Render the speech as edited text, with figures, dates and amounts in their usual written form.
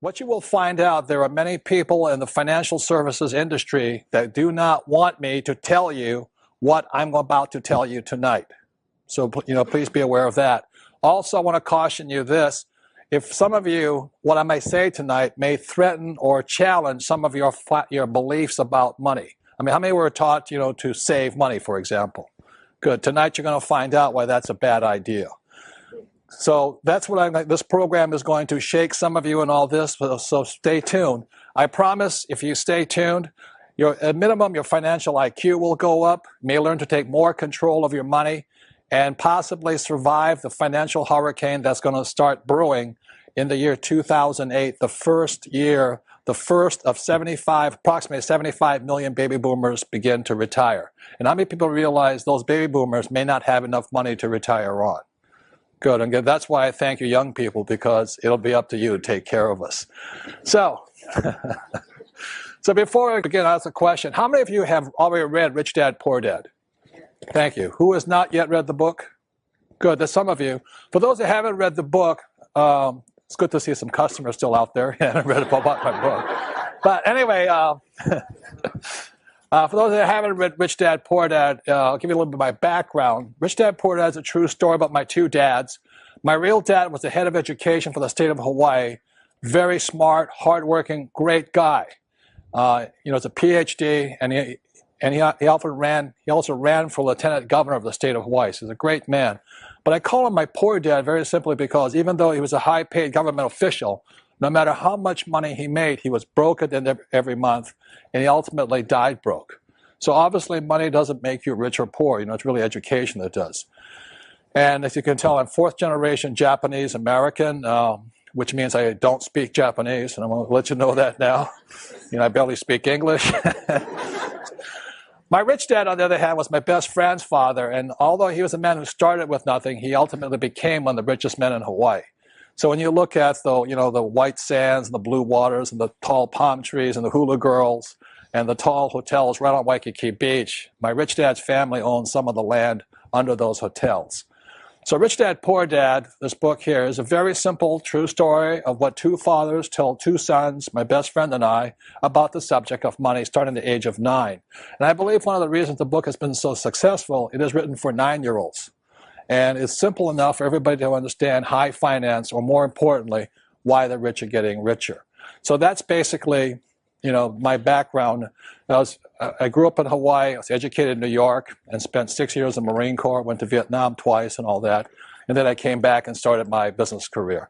What you will find out, there are many people in the financial services industry that do not want me to tell you what I'm about to tell you tonight. So, please be aware of that. Also, I want to caution you this. If some of you, what I may say tonight may threaten or challenge some of your beliefs about money. I mean, how many were taught, to save money, for example? Good. Tonight you're going to find out why that's a bad idea. So that's what this program is going to shake some of you and all this, so stay tuned. I promise if you stay tuned, at minimum your financial IQ will go up, you may learn to take more control of your money, and possibly survive the financial hurricane that's going to start brewing in the year 2008, the first of approximately 75 million baby boomers begin to retire. And how many people realize those baby boomers may not have enough money to retire on? Good, and good. That's why I thank you young people, because it'll be up to you to take care of us. So, before I begin, I ask a question. How many of you have already read Rich Dad, Poor Dad? Thank you. Who has not yet read the book? Good, there's some of you. For those that haven't read the book, it's good to see some customers still out there who haven't read about my book. But anyway, for those that haven't read Rich Dad, Poor Dad, I'll give you a little bit of my background. Rich Dad, Poor Dad is a true story about my two dads. My real dad was the head of education for the state of Hawaii. Very smart, hardworking, great guy. It's a PhD, and he also ran for lieutenant governor of the state of Hawaii. So he's a great man. But I call him my poor dad very simply because even though he was a high-paid government official, no matter how much money he made, he was broke at the end of every month, and he ultimately died broke. So obviously money doesn't make you rich or poor. It's really education that does. And as you can tell, I'm fourth generation Japanese American, which means I don't speak Japanese, and I'm going to let you know that now. I barely speak English. My rich dad, on the other hand, was my best friend's father, and although he was a man who started with nothing, he ultimately became one of the richest men in Hawaii. So when you look at the white sands and the blue waters and the tall palm trees and the hula girls and the tall hotels right on Waikiki Beach, my rich dad's family owns some of the land under those hotels. So Rich Dad, Poor Dad, this book here, is a very simple, true story of what two fathers told two sons, my best friend and I, about the subject of money starting at the age of 9. And I believe one of the reasons the book has been so successful, it is written for 9-year-olds. And it's simple enough for everybody to understand high finance, or more importantly, why the rich are getting richer. So that's basically, my background. I grew up in Hawaii. I was educated in New York and spent 6 years in the Marine Corps, went to Vietnam twice and all that. And then I came back and started my business career.